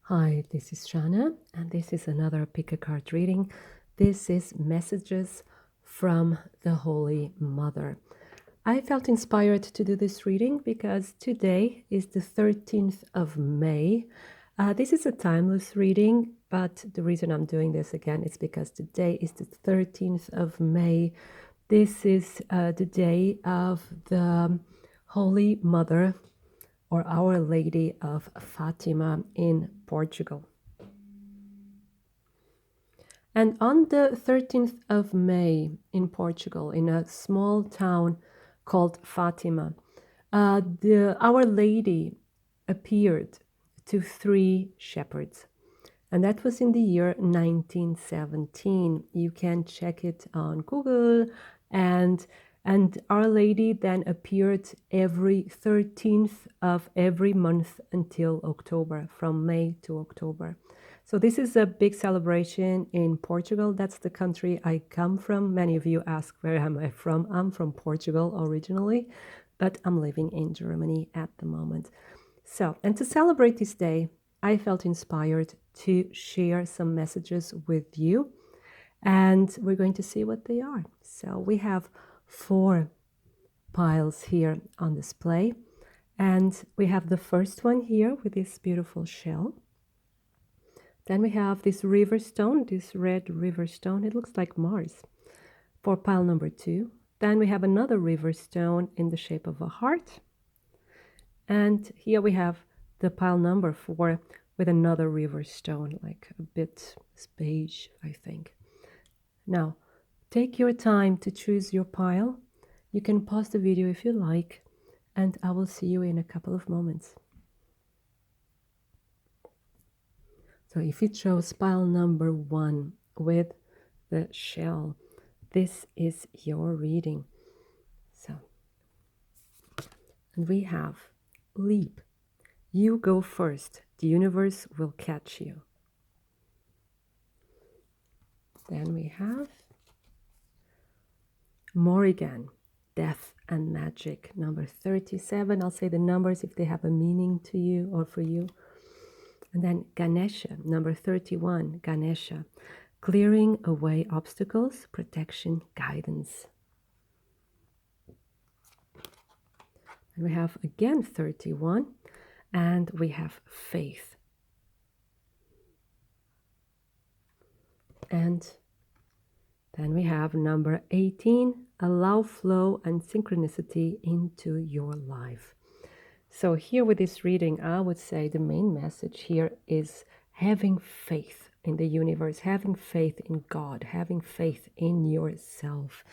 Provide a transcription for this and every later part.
Hi, this is Shannah, and this is another pick a card reading. This is Messages from the Holy Mother. I felt inspired to do this reading because today is the 13th of May. This is a timeless reading, but the reason I'm doing this again is because today is the 13th of May. This is the day of the Holy Mother, or Our Lady of Fatima in Portugal. And on the 13th of May in Portugal, in a small town called Fatima, Our Lady appeared to three shepherds. And that was in the year 1917. You can check it on Google. And Our Lady then appeared every 13th of every month until October, from May to October. So this is a big celebration in Portugal. That's the country I come from. Many of you ask, where am I from? I'm from Portugal originally, but I'm living in Germany at the moment. So, and to celebrate this day, I felt inspired to share some messages with you, and we're going to see what they are. So we have 4 piles here on display, and we have the first one here with this beautiful shell. Then we have this river stone, this red river stone. It looks like Mars for pile number 2. Then we have another river stone in the shape of a heart. And here we have the pile number 4 with another river stone, like a bit beige, I think. Now, take your time to choose your pile. You can pause the video if you like, and I will see you in a couple of moments. So if you chose pile number 1 with the shell, this is your reading. So, and we have leap. You go first. The universe will catch you. Then we have Morrigan, death and magic, number 37. I'll say the numbers if they have a meaning to you or for you. And then Ganesha, number 31, Ganesha, clearing away obstacles, protection, guidance. And we have again 31, and we have faith. And then we have number 18, allow flow and synchronicity into your life. So here with this reading, I would say the main message here is having faith in the universe, having faith in God, having faith in yourself.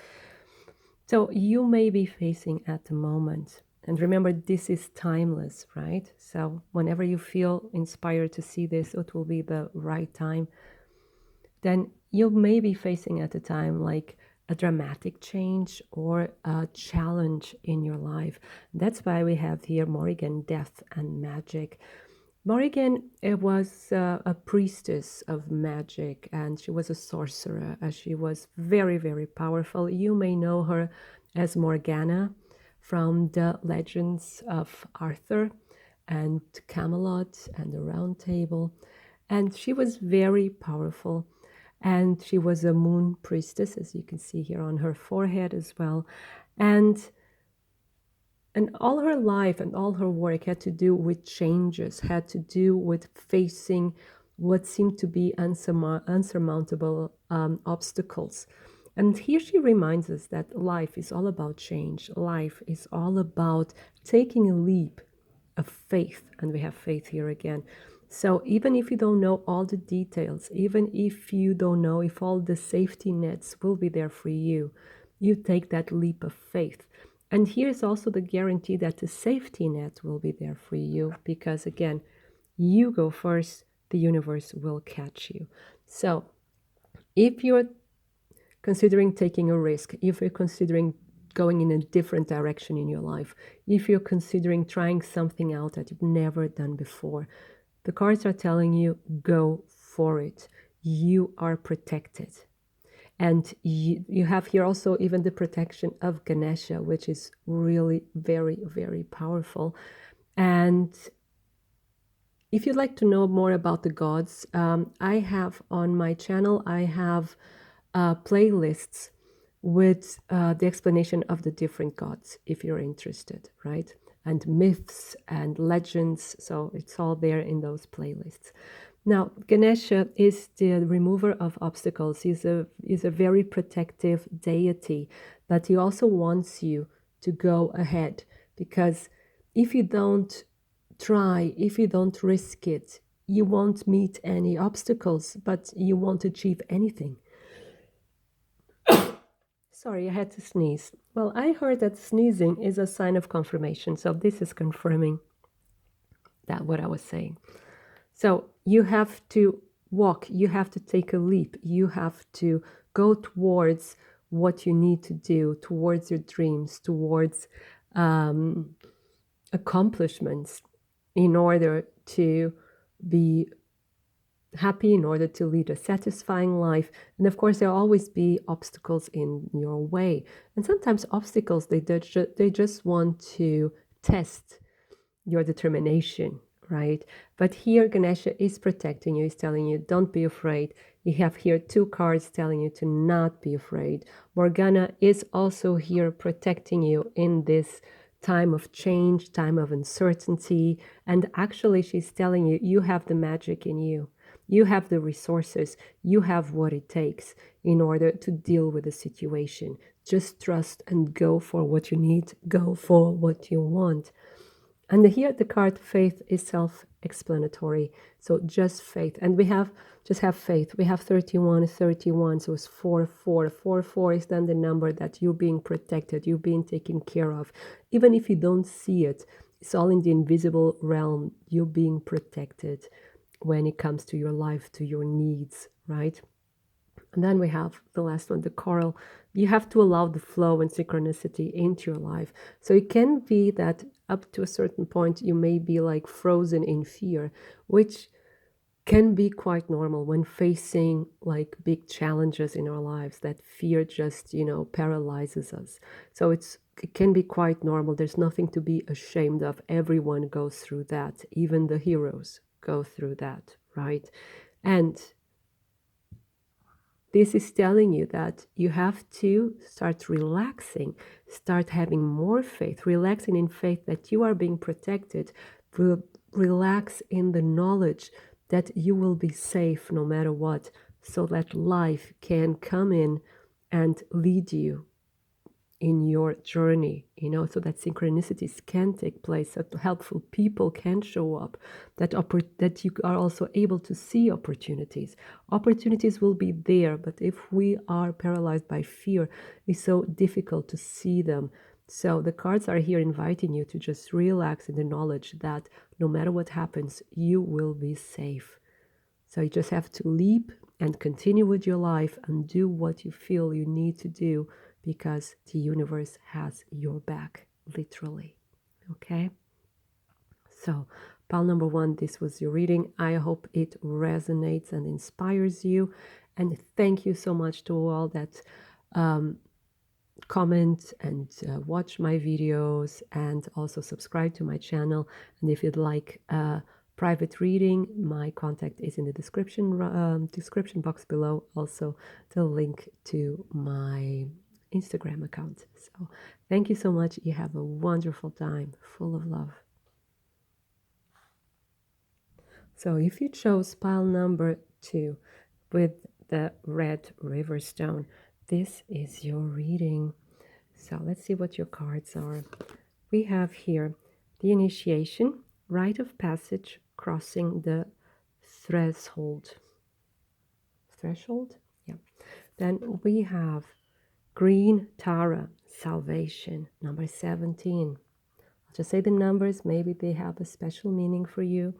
So you may be facing at the moment, and remember, this is timeless, right? So whenever you feel inspired to see this, it will be the right time. Then you may be facing at a time like a dramatic change or a challenge in your life. That's why we have here Morrigan, death and magic. Morrigan was a priestess of magic, and she was a sorcerer. She was very, very powerful. You may know her as Morgana from the legends of Arthur and Camelot and the Round Table. And she was very powerful. And she was a moon priestess, as you can see here on her forehead as well. And all her life and all her work had to do with changes, had to do with facing what seemed to be unsurmountable obstacles. And here she reminds us that life is all about change. Life is all about taking a leap of faith. And we have faith here again. So even if you don't know all the details, even if you don't know if all the safety nets will be there for you, you take that leap of faith. And here's also the guarantee that the safety net will be there for you, because again, you go first, the universe will catch you. So if you're considering taking a risk, if you're considering going in a different direction in your life, if you're considering trying something out that you've never done before, the cards are telling you, go for it. You are protected. And you have here also even the protection of Ganesha, which is really very, very powerful. And If you'd like to know more about the gods, I have on my channel, I have playlists with the explanation of the different gods, if you're interested, right? And myths and legends. So it's all there in those playlists. Now, Ganesha is the remover of obstacles. He's a very protective deity, but he also wants you to go ahead, because if you don't try, if you don't risk it, you won't meet any obstacles, but you won't achieve anything. Sorry, I had to sneeze. Well, I heard that sneezing is a sign of confirmation, so this is confirming that what I was saying. So you have to walk, you have to take a leap, you have to go towards what you need to do, towards your dreams, towards accomplishments, in order to be happy, in order to lead a satisfying life. And of course, there'll always be obstacles in your way. And sometimes obstacles, they just want to test your determination, right? But here, Ganesha is protecting you. He's telling you, don't be afraid. You have here 2 cards telling you to not be afraid. Morgana is also here protecting you in this time of change, time of uncertainty. And actually, she's telling you, you have the magic in you. You have the resources. You have what it takes in order to deal with the situation. Just trust and go for what you need. Go for what you want. And here the card faith is self-explanatory. So just faith. And we have, just have faith. We have 31, 31. So it's 4, 4. 4, 4 is then the number that you're being protected, you're being taken care of. Even if you don't see it, it's all in the invisible realm. You're being protected when it comes to your life, to your needs, right? And then we have the last one, the coral. You have to allow the flow and synchronicity into your life. So it can be that up to a certain point, you may be like frozen in fear, which can be quite normal when facing like big challenges in our lives, that fear just, paralyzes us. So it can be quite normal. There's nothing to be ashamed of. Everyone goes through that. Even the heroes go through that, right? And this is telling you that you have to start relaxing, start having more faith, relaxing in faith that you are being protected, relax in the knowledge that you will be safe no matter what, so that life can come in and lead you in your journey, so that synchronicities can take place, that helpful people can show up, that you are also able to see opportunities. Opportunities will be there, but if we are paralyzed by fear, it's so difficult to see them. So the cards are here inviting you to just relax in the knowledge that no matter what happens, you will be safe. So you just have to leap and continue with your life and do what you feel you need to do, because the universe has your back, literally. Okay? So, pile number 1, this was your reading. I hope it resonates and inspires you. And thank you so much to all that comment and watch my videos, and also subscribe to my channel. And if you'd like private reading, my contact is in the description box below. Also, the link to my Instagram account. So thank you so much. You have a wonderful time, full of love. So if you chose pile number 2 with the red river stone, this is your reading. So let's see what your cards are. We have here the initiation, rite of passage, crossing the threshold. Threshold? Yeah. Then we have green Tara, salvation, number 17. I'll just say the numbers, maybe they have a special meaning for you.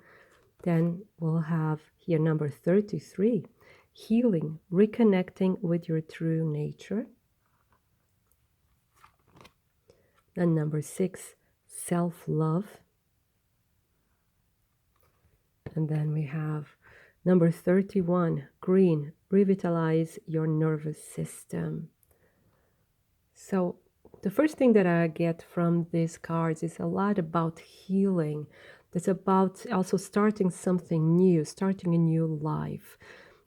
Then we'll have here number 33, healing, reconnecting with your true nature. Then number 6, self-love. And then we have number 31, green, revitalize your nervous system. So the first thing that I get from these cards is a lot about healing, It's about also starting something new, starting a new life.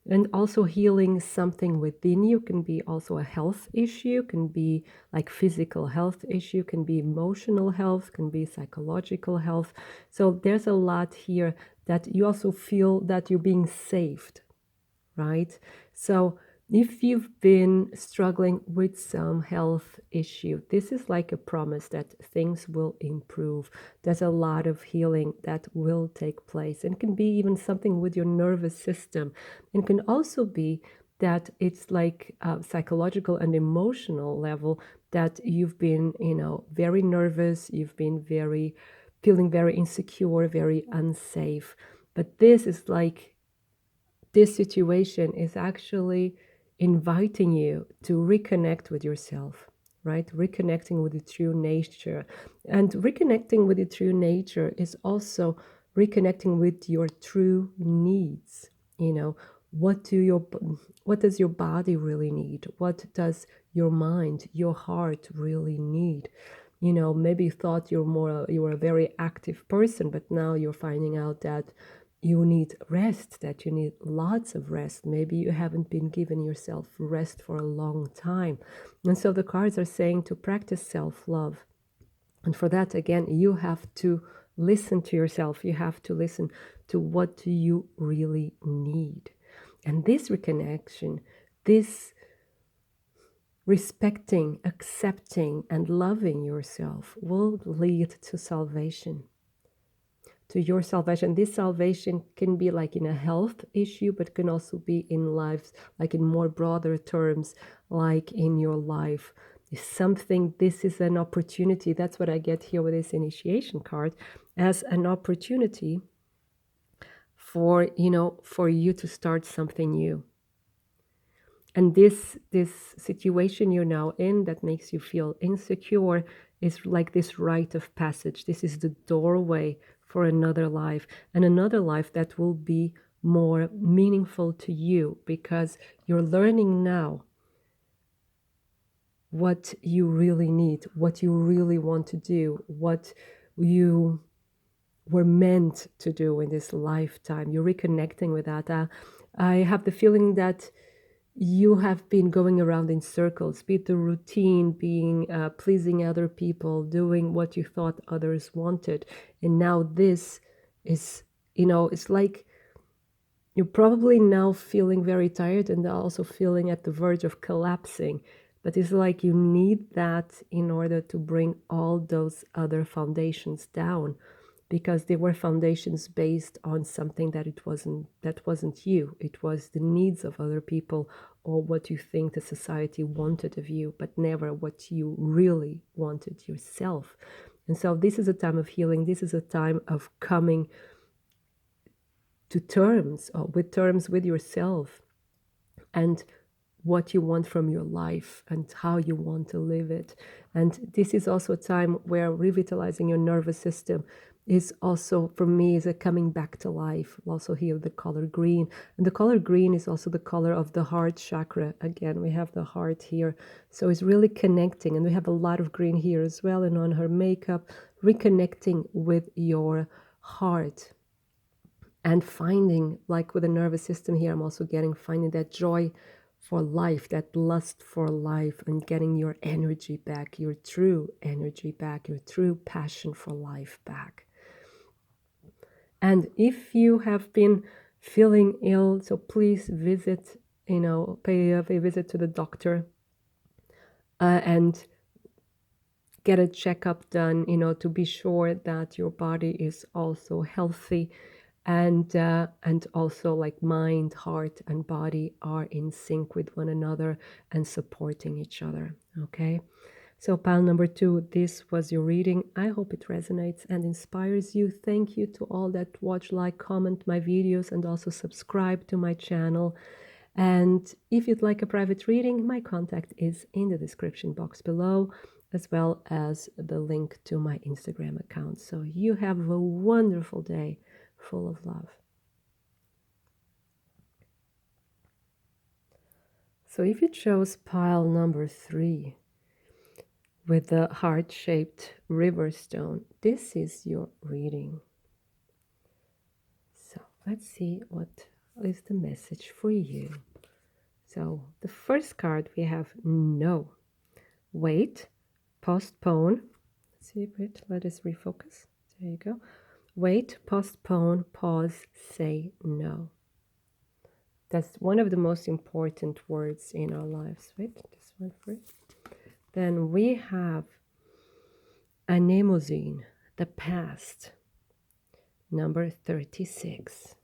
And also healing something within you. Can be also a health issue, can be like physical health issue, can be emotional health, can be psychological health. So there's a lot here that you also feel that you're being saved, right? So if you've been struggling with some health issue, this is like a promise that things will improve. There's a lot of healing that will take place, and can be even something with your nervous system. And can also be that it's like psychological and emotional level, that you've been, very nervous, you've been feeling very insecure, very unsafe. But this situation is actually inviting you to reconnect with yourself, right? Reconnecting with your true nature. And reconnecting with your true nature is also reconnecting with your true needs. What does your body really need? What does your mind, your heart really need? Maybe you thought you were a very active person, but now you're finding out that you need rest, that you need lots of rest. Maybe you haven't been giving yourself rest for a long time. And so the cards are saying to practice self-love. And for that, again, you have to listen to yourself. You have to listen to what you really need. And this reconnection, this respecting, accepting, and loving yourself will lead to salvation. To your salvation. This salvation can be like in a health issue, but can also be in lives, like in more broader terms, like in your life. This is an opportunity. That's what I get here with this initiation card, as an opportunity for you to start something new. And this situation you're now in that makes you feel insecure is like this rite of passage. This is the doorway for another life, and another life that will be more meaningful to you, because you're learning now what you really need, what you really want to do, what you were meant to do in this lifetime. You're reconnecting with that. I have the feeling that you have been going around in circles, be it the routine, being pleasing other people, doing what you thought others wanted. And now this is, it's like you're probably now feeling very tired and also feeling at the verge of collapsing. But it's like you need that in order to bring all those other foundations down, because they were foundations based on something that wasn't you. It was the needs of other people, or what you think the society wanted of you, but never what you really wanted yourself. And so this is a time of healing. This is a time of coming to terms with yourself, and what you want from your life and how you want to live it. And this is also a time where revitalizing your nervous system is also, for me, is a coming back to life. We'll also hear the color green. And the color green is also the color of the heart chakra. Again, we have the heart here. So it's really connecting. And we have a lot of green here as well. And on her makeup, reconnecting with your heart. And finding, like with the nervous system here, I'm also finding that joy for life, that lust for life, and getting your energy back, your true energy back, your true passion for life back. And if you have been feeling ill, so please visit, pay a visit to the doctor and get a checkup done, to be sure that your body is also healthy, and also like mind, heart, and body are in sync with one another and supporting each other. Okay. So pile number 2, this was your reading. I hope it resonates and inspires you. Thank you to all that watch, like, comment my videos, and also subscribe to my channel. And if you'd like a private reading, my contact is in the description box below, as well as the link to my Instagram account. So you have a wonderful day full of love. So if you chose pile number 3, with the heart-shaped river stone, this is your reading. let's see what is the message for you. So the first card we have no, wait, postpone. Let's see, wait, let us refocus. There you go. Wait, postpone, pause, say no. That's one of the most important words in our lives. Wait, this one first. Then we have anemosine, the past, number 36.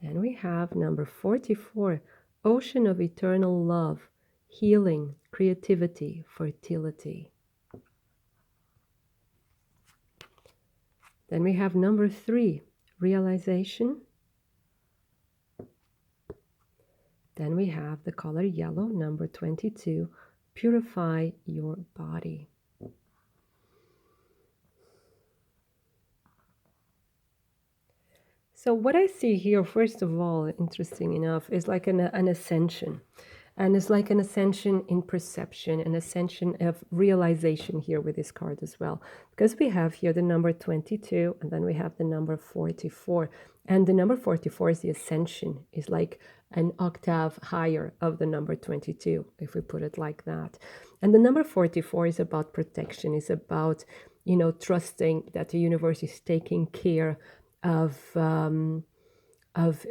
Then we have number 44, ocean of eternal love, healing, creativity, fertility. Then we have number 3, realization. Then we have the color yellow, number 22, purify your body. So what I see here, first of all, interesting enough, is like an ascension. And it's like an ascension in perception, an ascension of realization here with this card as well. Because we have here the number 22, and then we have the number 44. And the number 44 is the ascension, is like an octave higher of the number 22, if we put it like that. And the number 44 is about protection, is about, you know, trusting that the universe is taking care of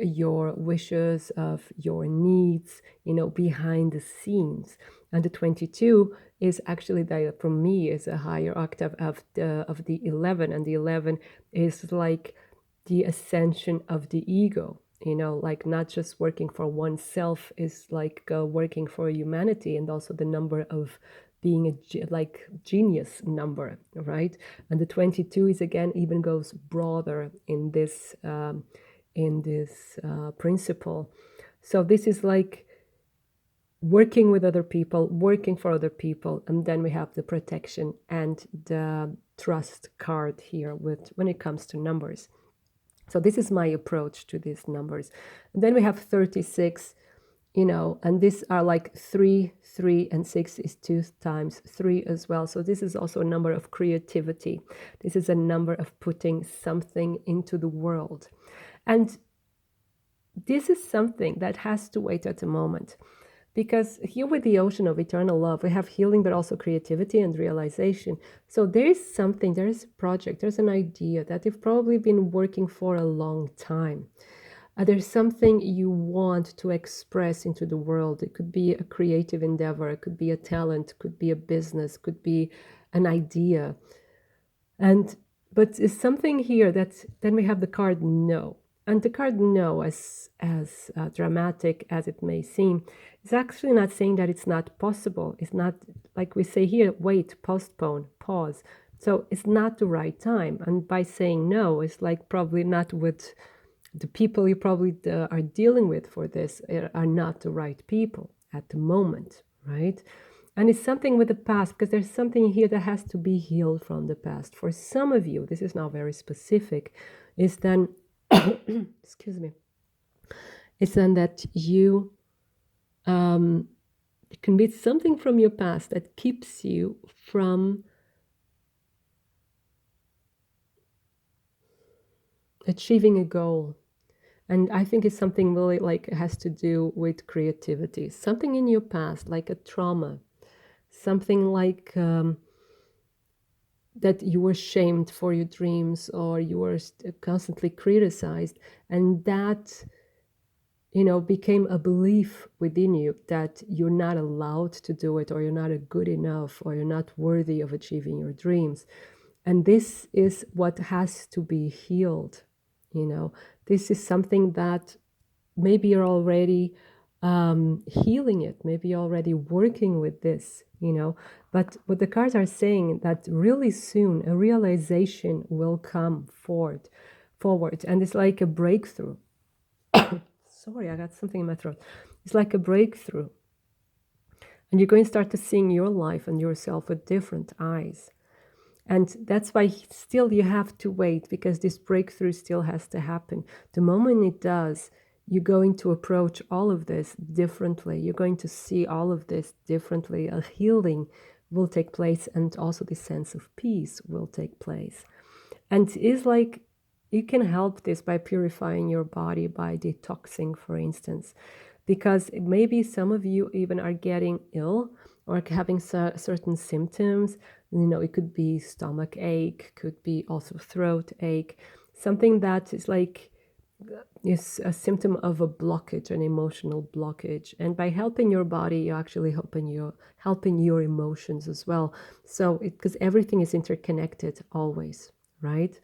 your wishes, of your needs, you know, behind the scenes. And the 22 is actually, for me, is a higher octave of the 11, and the 11 is like the ascension of the ego. You know, like not just working for oneself, is like working for humanity, and also the number of being a like genius number, right? And the 22 is again even goes broader in this principle. So this is like working with other people, working for other people, and then we have the protection and the trust card here with when it comes to numbers. So this is my approach to these numbers. And then we have 36, you know, and these are like 3, 3, and 6 is 2 times 3 as well. So this is also a number of creativity. This is a number of putting something into the world. And this is something that has to wait at the moment. Because here with the ocean of eternal love, we have healing, but also creativity and realization. So there is something, there is a project, there's an idea that you've probably been working for a long time. There's something you want to express into the world. It could be a creative endeavor, it could be a talent, could be a business, could be an idea. But it's something here that then we have the card no. And the card no, as dramatic as it may seem, is actually not saying that it's not possible. It's not, like we say here, wait, postpone, pause. So it's not the right time. And by saying no, it's like probably not with the people you probably are dealing with for this are not the right people at the moment, right? And it's something with the past, because there's something here that has to be healed from the past. For some of you, this is now very specific, is then, excuse me, it's then that you, it can be something from your past that keeps you from achieving a goal. And I think it's something really like it has to do with creativity, something in your past, like a trauma, something like that you were shamed for your dreams, or you were constantly criticized, and that, you know, became a belief within you that you're not allowed to do it, or you're not good enough, or you're not worthy of achieving your dreams. And this is what has to be healed. You know, this is something that maybe you're already healing it, maybe you're already working with this, you know. But what the cards are saying, that really soon a realization will come forward, and it's like a breakthrough. Sorry, I got something in my throat. It's like a breakthrough, and you're going to start to seeing your life and yourself with different eyes. And that's why still you have to wait, because this breakthrough still has to happen. The moment it does, you're going to approach all of this differently. You're going to see all of this differently. A healing will take place, and also the sense of peace will take place. And it's like you can help this by purifying your body, by detoxing, for instance, because maybe some of you even are getting ill or having certain symptoms. It could be stomach ache, could be also throat ache, something that is like is a symptom of a blockage, an emotional blockage. And by helping your body, you're actually helping your emotions as well. So because everything is interconnected always, right?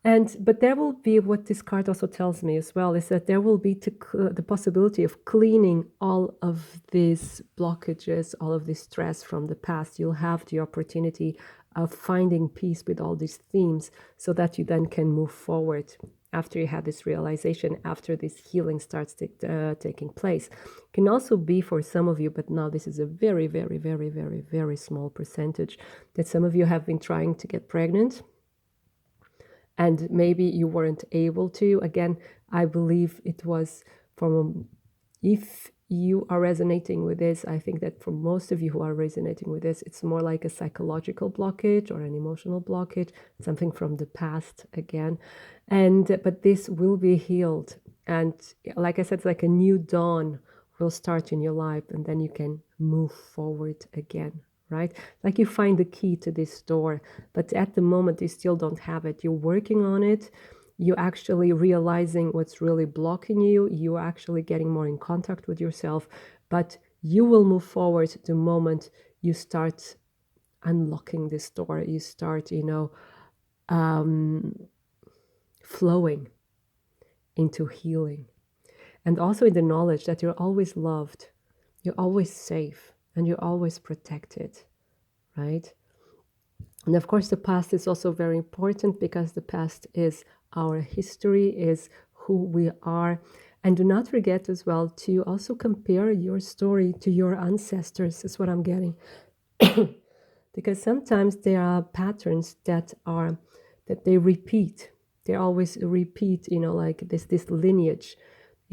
But there will be, what this card also tells me as well, is that there will be the possibility of cleaning all of these blockages, all of this stress from the past. You'll have the opportunity of finding peace with all these themes so that you then can move forward after you have this realization, after this healing starts taking place. It can also be for some of you, but now this is a very, very, very, very, very small percentage, that some of you have been trying to get pregnant and maybe you weren't able to. Again, I believe it was if you are resonating with this, I think that for most of you who are resonating with this, it's more like a psychological blockage or an emotional blockage, something from the past again. But this will be healed. And like I said, it's like a new dawn will start in your life, and then you can move forward again. Right? Like you find the key to this door, but at the moment you still don't have it. You're working on it. You're actually realizing what's really blocking you. You're actually getting more in contact with yourself, but you will move forward the moment you start unlocking this door. You start, flowing into healing. And also in the knowledge that you're always loved, you're always safe, and you're always protected, right? And of course, the past is also very important, because the past is our history, is who we are. And do not forget as well to also compare your story to your ancestors, is what I'm getting. Because sometimes there are patterns that they repeat. They always repeat, like this lineage.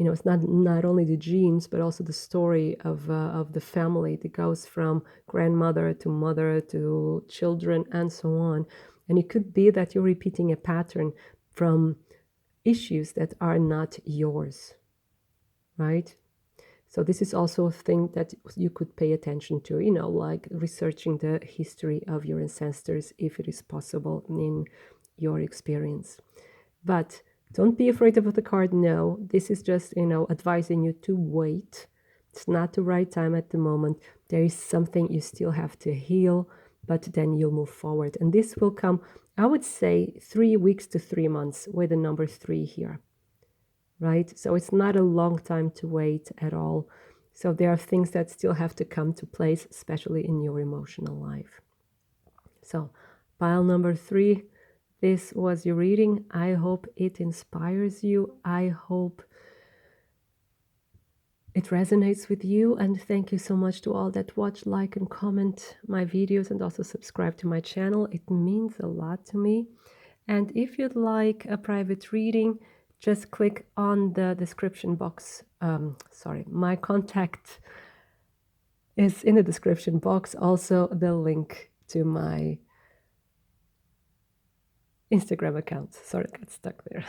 It's not only the genes, but also the story of the family that goes from grandmother to mother to children and so on. And it could be that you're repeating a pattern from issues that are not yours, right? So this is also a thing that you could pay attention to, like researching the history of your ancestors, if it is possible in your experience. But don't be afraid of the card. No, this is just, advising you to wait. It's not the right time at the moment. There is something you still have to heal, but then you'll move forward. And this will come, I would say, 3 weeks to 3 months with the number 3 here, right? So it's not a long time to wait at all. So there are things that still have to come to place, especially in your emotional life. So pile number 3. This was your reading. I hope it inspires you. I hope it resonates with you. And thank you so much to all that watch, like, and comment my videos, and also subscribe to my channel. It means a lot to me. And if you'd like a private reading, just click on the description box. My contact is in the description box. Also, the link to my Instagram account. Sorry, I got stuck there.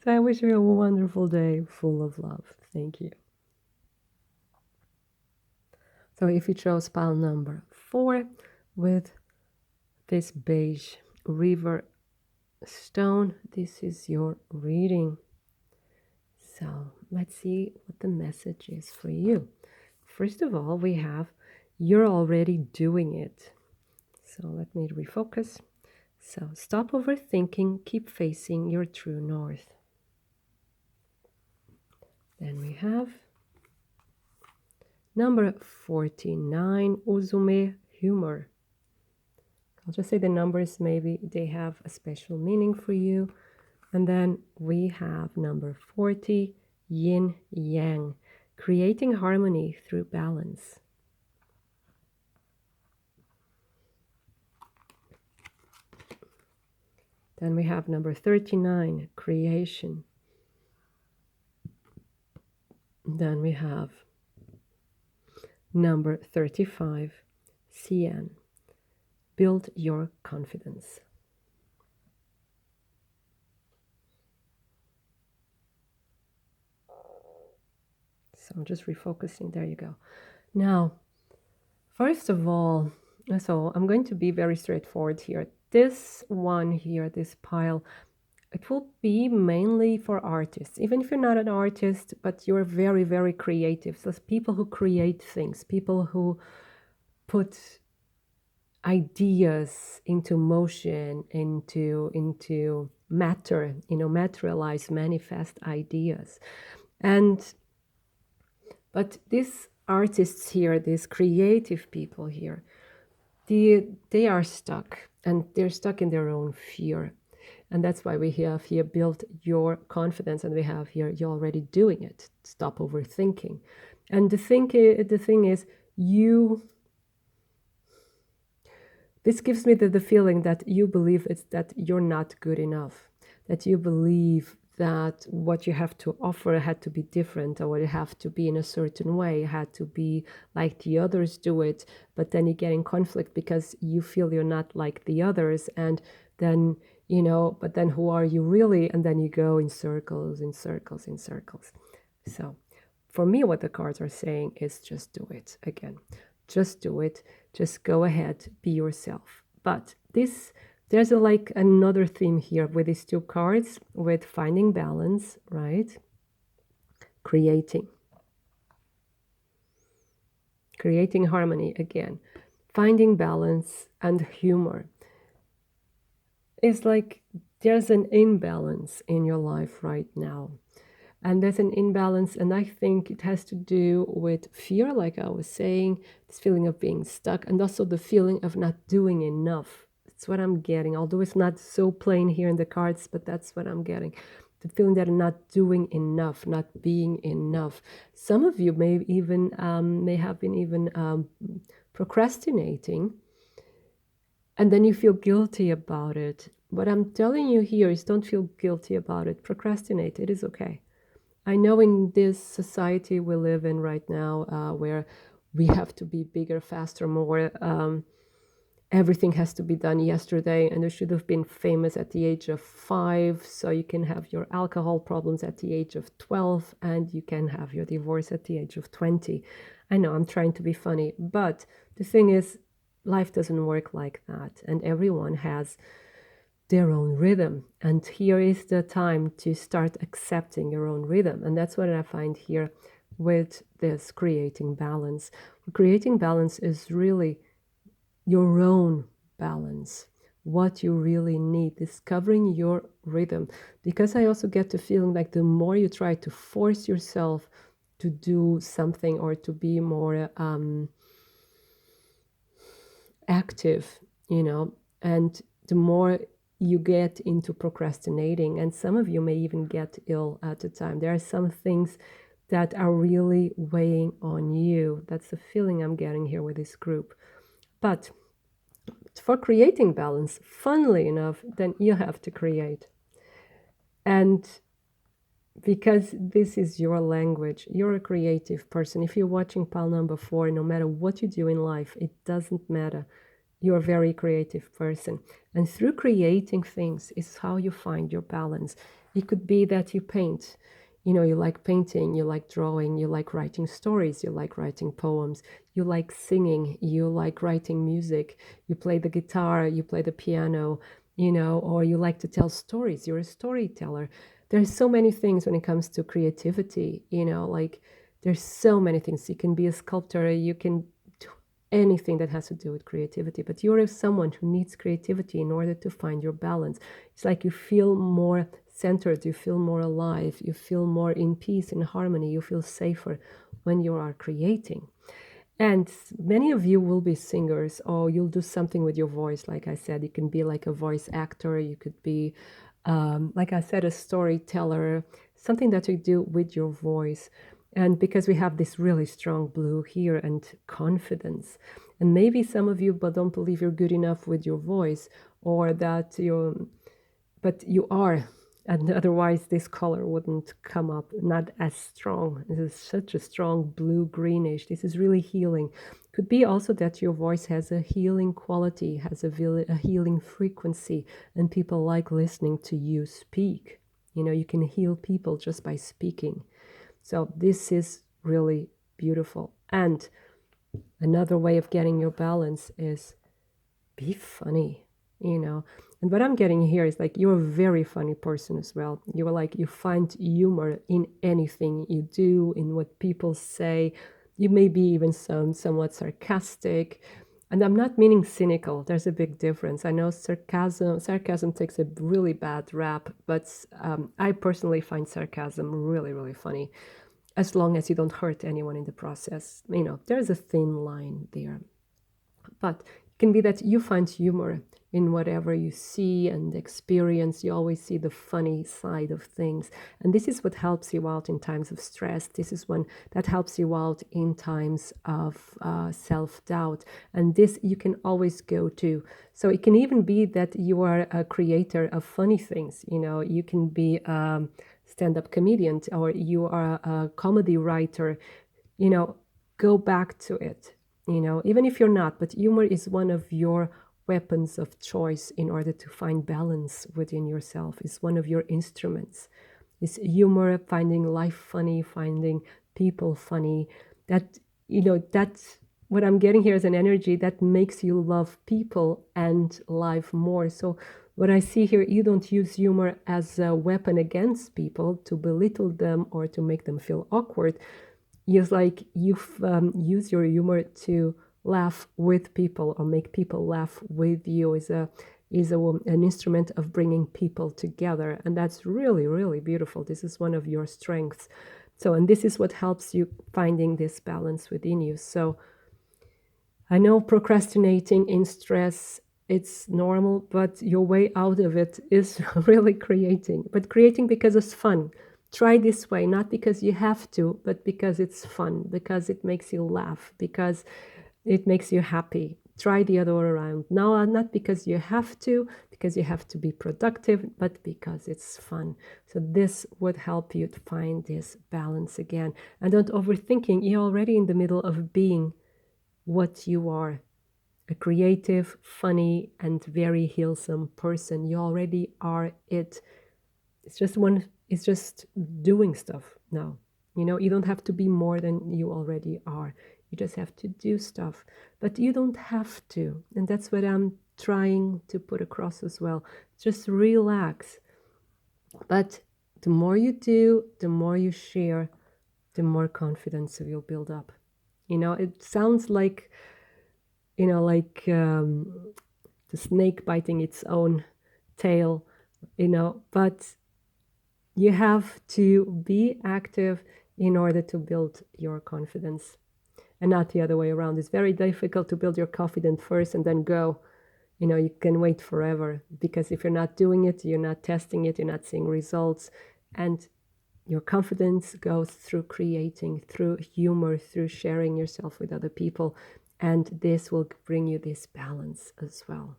So I wish you a wonderful day full of love. Thank you. So if you chose pile number 4 with this beige river stone, this is your reading. So let's see what the message is for you. First of all, we have you're already doing it. So let me refocus. So stop overthinking, keep facing your true north. Then we have number 49, Uzume, humor. I'll just say the numbers, maybe they have a special meaning for you. And then we have number 40, yin yang, creating harmony through balance. Then we have number 39, creation. Then we have number 35, Cian, build your confidence. So I'm just refocusing. There you go. Now, first of all, so I'm going to be very straightforward here. This one here, this pile, it will be mainly for artists. Even if you're not an artist, but you're very, very creative. So it's people who create things, people who put ideas into motion, into matter, materialize, manifest ideas. But these artists here, these creative people here, they are stuck, and they're stuck in their own fear. And that's why we have here built your confidence, and we have here you're already doing it. Stop overthinking. And the thing is, this gives me the feeling that you believe it's that you're not good enough, that you believe that what you have to offer had to be different, or it have to be in a certain way, had to be like the others do it. But then you get in conflict because you feel you're not like the others, and then but then who are you really? And then you go in circles, in circles, in circles. So for me, what the cards are saying is just do it again. Just do it. Just go ahead, be yourself. But there's like another theme here with these two cards, with finding balance, right? Creating harmony again. Finding balance and humor. It's like there's an imbalance in your life right now. And there's an imbalance, and I think it has to do with fear, like I was saying, this feeling of being stuck, and also the feeling of not doing enough. That's what I'm getting, although it's not so plain here in the cards, but that's what I'm getting. The feeling that I'm not doing enough, not being enough. Some of you may have been even procrastinating, and then you feel guilty about it. What I'm telling you here is don't feel guilty about it. Procrastinate. It is okay. I know in this society we live in right now, where we have to be bigger, faster, more. Everything has to be done yesterday, and you should have been famous at the age of 5, so you can have your alcohol problems at the age of 12, and you can have your divorce at the age of 20. I know I'm trying to be funny, but the thing is, life doesn't work like that, and everyone has their own rhythm. And here is the time to start accepting your own rhythm. And that's what I find here with this creating balance. Creating balance is really your own balance, what you really need, discovering your rhythm. Because I also get the feeling like the more you try to force yourself to do something or to be more active, and the more you get into procrastinating, and some of you may even get ill at the time. There are some things that are really weighing on you. That's the feeling I'm getting here with this group. But for creating balance, funnily enough, then you have to create. And because this is your language, you're a creative person. If you're watching pile number 4, no matter what you do in life, it doesn't matter. You're a very creative person. And through creating things is how you find your balance. It could be that you paint. You like painting, you like drawing, you like writing stories, you like writing poems, you like singing, you like writing music, you play the guitar, you play the piano, or you like to tell stories. You're a storyteller. There's so many things when it comes to creativity, like there's so many things. You can be a sculptor, you can anything that has to do with creativity, but you're someone who needs creativity in order to find your balance. It's like you feel more centered, you feel more alive, you feel more in peace, in harmony, you feel safer when you are creating. And many of you will be singers, or you'll do something with your voice. Like I said, you can be like a voice actor, you could be like I said, a storyteller, something that you do with your voice. And because we have this really strong blue here and confidence, and maybe some of you but don't believe you're good enough with your voice, or that but you are, and otherwise this color wouldn't come up, not as strong. This is such a strong blue greenish. This is really healing. Could be also that your voice has a healing quality, has a healing frequency, and people like listening to you speak. You can heal people just by speaking. So this is really beautiful. And another way of getting your balance is be funny, you know. And what I'm getting here is like you're a very funny person as well. You're like, you find humor in anything you do, in what people say. You may be even somewhat sarcastic. And I'm not meaning cynical. There's a big difference. I know sarcasm takes a really bad rap, but I personally find sarcasm really, really funny, as long as you don't hurt anyone in the process. You know, there's a thin line there. But it can be that you find humor in whatever you see and experience. You always see the funny side of things. And this is what helps you out in times of stress. This is one that helps you out in times of self-doubt. And this you can always go to. So it can even be that you are a creator of funny things. You know, you can be a stand-up comedian, or you are a comedy writer. You know, go back to it. You know, even if you're not, but humor is one of your weapons of choice in order to find balance within yourself. It's one of your instruments. It's humor, finding life funny, finding people funny. That, you know, that's what I'm getting here is an energy that makes you love people and life more. So what I see here, you don't use humor as a weapon against people to belittle them or to make them feel awkward. It's like you use your humor to laugh with people or make people laugh with you. Is an instrument of bringing people together, and that's really, really beautiful. This is one of your strengths. So, and this is what helps you finding this balance within you. So I know procrastinating in stress, it's normal, but your way out of it is really creating, but creating because it's fun. Try this way, not because you have to, but because it's fun, because it makes you laugh, because it makes you happy. Try the other way around. No, not because you have to be productive, but because it's fun. So this would help you to find this balance again. And don't overthinking. You're already in the middle of being what you are. A creative, funny, and very healsome person. You already are it. It's just doing stuff now. You know, you don't have to be more than you already are. You just have to do stuff. But you don't have to. And that's what I'm trying to put across as well. Just relax. But the more you do, the more you share, the more confidence you'll build up. You know, it sounds like, you know, like the snake biting its own tail, you know, but you have to be active in order to build your confidence, and not the other way around. It's very difficult to build your confidence first and then go. You know, you can wait forever, because if you're not doing it, you're not testing it, you're not seeing results. And your confidence goes through creating, through humor, through sharing yourself with other people. And this will bring you this balance as well.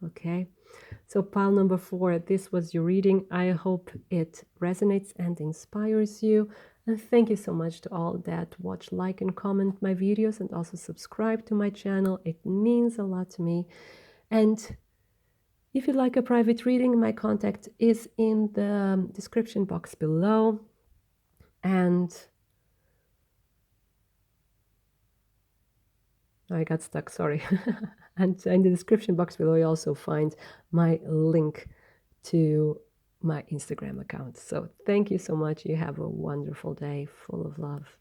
Okay? So pile number 4, this was your reading. I hope it resonates and inspires you. And thank you so much to all that watch, like, and comment my videos, and also subscribe to my channel. It means a lot to me. And if you'd like a private reading, my contact is in the description box below. And I got stuck, sorry. And in the description box below, you also find my link to my Instagram account. So thank you so much. You have a wonderful day full of love.